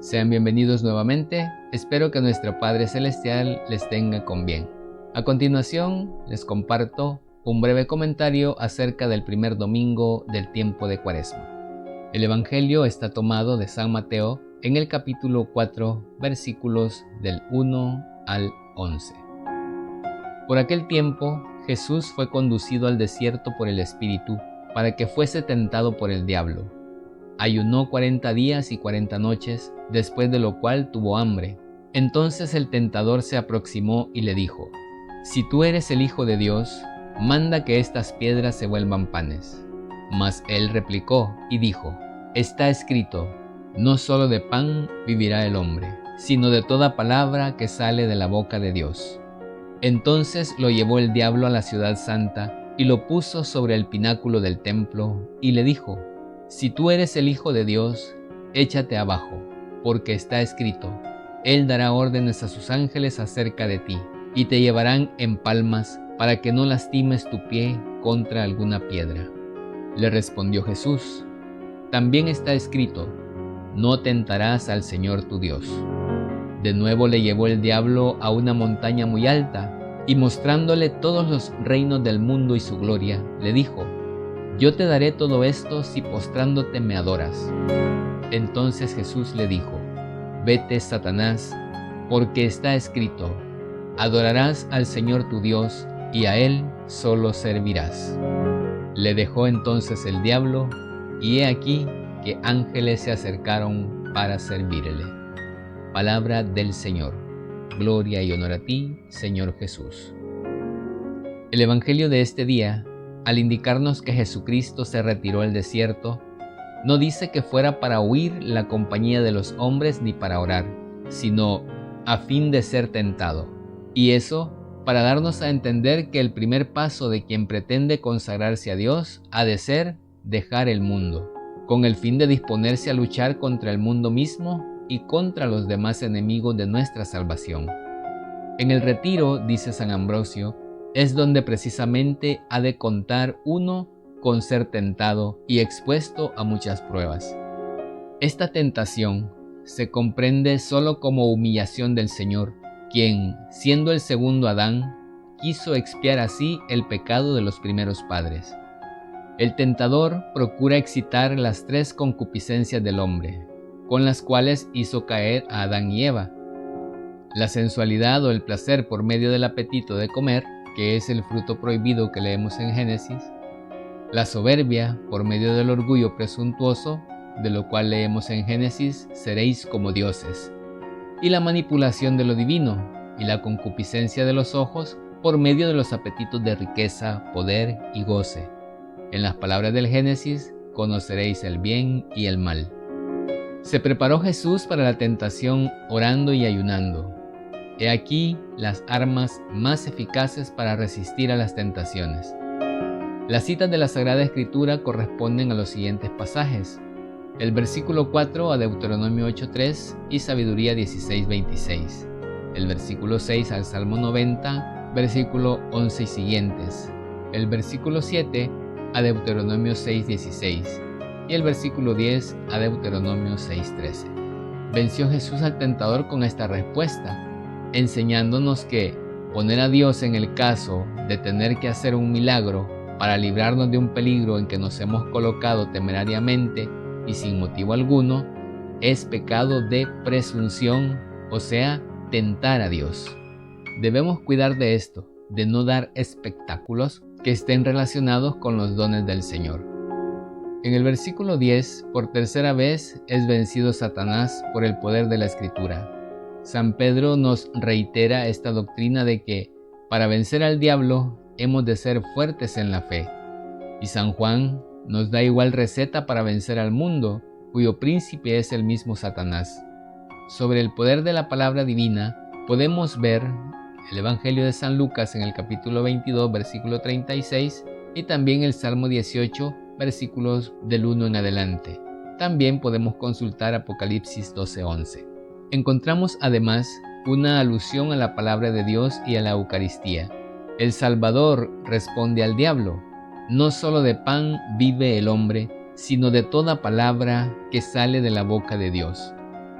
Sean bienvenidos nuevamente, espero que nuestro Padre Celestial les tenga con bien. A continuación, les comparto un breve comentario acerca del primer domingo del tiempo de Cuaresma. El Evangelio está tomado de San Mateo en el capítulo 4, versículos del 1 al 11. Por aquel tiempo, Jesús fue conducido al desierto por el Espíritu para que fuese tentado por el diablo. Ayunó 40 días y 40 noches, después de lo cual tuvo hambre. Entonces el tentador se aproximó y le dijo: «Si tú eres el Hijo de Dios, manda que estas piedras se vuelvan panes». Mas él replicó y dijo: «Está escrito, no solo de pan vivirá el hombre, sino de toda palabra que sale de la boca de Dios». Entonces lo llevó el diablo a la ciudad santa y lo puso sobre el pináculo del templo y le dijo: «Si tú eres el Hijo de Dios, échate abajo, porque está escrito, Él dará órdenes a sus ángeles acerca de ti, y te llevarán en palmas para que no lastimes tu pie contra alguna piedra». Le respondió Jesús: «También está escrito, no tentarás al Señor tu Dios». De nuevo le llevó el diablo a una montaña muy alta, y mostrándole todos los reinos del mundo y su gloria, le dijo: «Yo te daré todo esto si postrándote me adoras». Entonces Jesús le dijo: «Vete, Satanás, porque está escrito, adorarás al Señor tu Dios, y a Él solo servirás». Le dejó entonces el diablo, y he aquí que ángeles se acercaron para servirle. Palabra del Señor. Gloria y honor a ti, Señor Jesús. El Evangelio de este día, al indicarnos que Jesucristo se retiró al desierto, no dice que fuera para huir la compañía de los hombres ni para orar, sino a fin de ser tentado. Y eso para darnos a entender que el primer paso de quien pretende consagrarse a Dios ha de ser dejar el mundo, con el fin de disponerse a luchar contra el mundo mismo y contra los demás enemigos de nuestra salvación. En el retiro, dice San Ambrosio, es donde precisamente ha de contar uno con ser tentado y expuesto a muchas pruebas. Esta tentación se comprende solo como humillación del Señor, quien, siendo el segundo Adán, quiso expiar así el pecado de los primeros padres. El tentador procura excitar las tres concupiscencias del hombre, con las cuales hizo caer a Adán y Eva: la sensualidad o el placer por medio del apetito de comer, que es el fruto prohibido que leemos en Génesis; la soberbia por medio del orgullo presuntuoso, de lo cual leemos en Génesis, seréis como dioses; y la manipulación de lo divino y la concupiscencia de los ojos por medio de los apetitos de riqueza, poder y goce. En las palabras del Génesis, conoceréis el bien y el mal. Se preparó Jesús para la tentación orando y ayunando. He aquí las armas más eficaces para resistir a las tentaciones. Las citas de la Sagrada Escritura corresponden a los siguientes pasajes: el versículo 4 a Deuteronomio 8:3 y Sabiduría 16:26, el versículo 6 al Salmo 90, versículo 11 y siguientes, el versículo 7 a Deuteronomio 6:16 y el versículo 10 a Deuteronomio 6:13. Venció Jesús al tentador con esta respuesta, enseñándonos que poner a Dios en el caso de tener que hacer un milagro para librarnos de un peligro en que nos hemos colocado temerariamente y sin motivo alguno, es pecado de presunción, o sea, tentar a Dios. Debemos cuidar de esto, de no dar espectáculos que estén relacionados con los dones del Señor. En el versículo 10, por tercera vez es vencido Satanás por el poder de la Escritura. San Pedro nos reitera esta doctrina de que para vencer al diablo hemos de ser fuertes en la fe. Y San Juan nos da igual receta para vencer al mundo, cuyo príncipe es el mismo Satanás. Sobre el poder de la palabra divina podemos ver el Evangelio de San Lucas en el capítulo 22, versículo 36, y también el Salmo 18, versículos del 1 en adelante. También podemos consultar Apocalipsis 12:11. Encontramos además una alusión a la palabra de Dios y a la Eucaristía. El Salvador responde al diablo: «No solo de pan vive el hombre, sino de toda palabra que sale de la boca de Dios».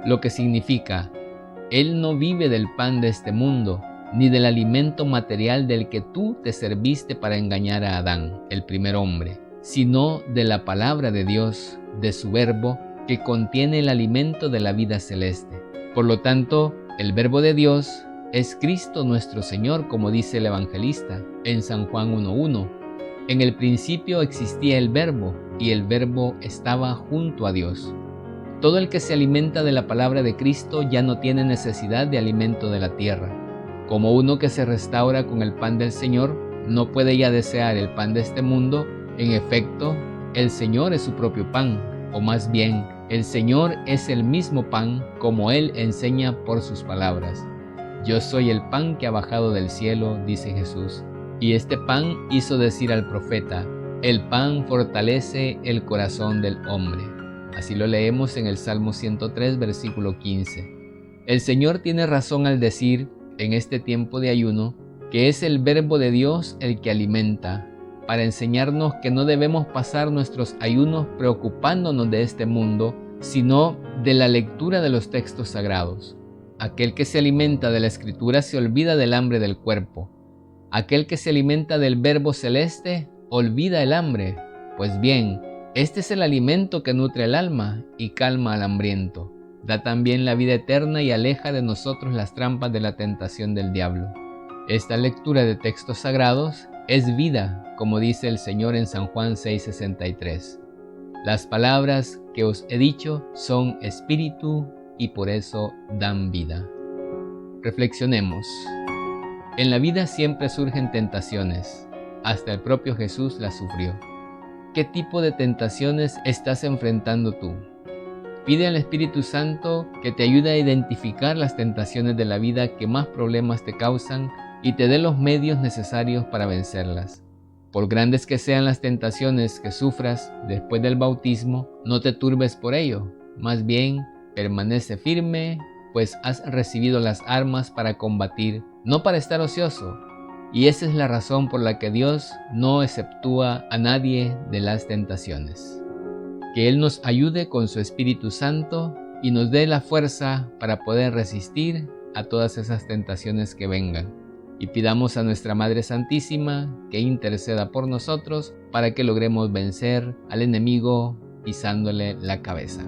lo que significa: Él no vive del pan de este mundo, ni del alimento material del que tú te serviste para engañar a Adán, el primer hombre, sino de la palabra de Dios, de su verbo, que contiene el alimento de la vida celeste. Por lo tanto, el verbo de Dios es Cristo nuestro Señor, como dice el evangelista en San Juan 1:1. En el principio existía el verbo, y el verbo estaba junto a Dios. Todo el que se alimenta de la palabra de Cristo ya no tiene necesidad de alimento de la tierra. Como uno que se restaura con el pan del Señor no puede ya desear el pan de este mundo, en efecto, el Señor es su propio pan, o más bien, el Señor es el mismo pan, como Él enseña por sus palabras. Yo soy el pan que ha bajado del cielo, dice Jesús. Y este pan hizo decir al profeta: el pan fortalece el corazón del hombre. Así lo leemos en el Salmo 103, versículo 15. El Señor tiene razón al decir, en este tiempo de ayuno, que es el verbo de Dios el que alimenta, para enseñarnos que no debemos pasar nuestros ayunos preocupándonos de este mundo, sino de la lectura de los textos sagrados. Aquel que se alimenta de la Escritura se olvida del hambre del cuerpo. Aquel que se alimenta del verbo celeste olvida el hambre. Pues bien, este es el alimento que nutre el alma y calma al hambriento. Da también la vida eterna y aleja de nosotros las trampas de la tentación del diablo. Esta lectura de textos sagrados es vida, como dice el Señor en San Juan 6:63. Las palabras que os he dicho son espíritu y por eso dan vida. Reflexionemos. En la vida siempre surgen tentaciones. Hasta el propio Jesús las sufrió. ¿Qué tipo de tentaciones estás enfrentando tú? Pide al Espíritu Santo que te ayude a identificar las tentaciones de la vida que más problemas te causan y te dé los medios necesarios para vencerlas. Por grandes que sean las tentaciones que sufras después del bautismo, no te turbes por ello. Más bien, permanece firme, pues has recibido las armas para combatir, no para estar ocioso. Y esa es la razón por la que Dios no exceptúa a nadie de las tentaciones. Que Él nos ayude con su Espíritu Santo y nos dé la fuerza para poder resistir a todas esas tentaciones que vengan. Y pidamos a nuestra Madre Santísima que interceda por nosotros para que logremos vencer al enemigo pisándole la cabeza.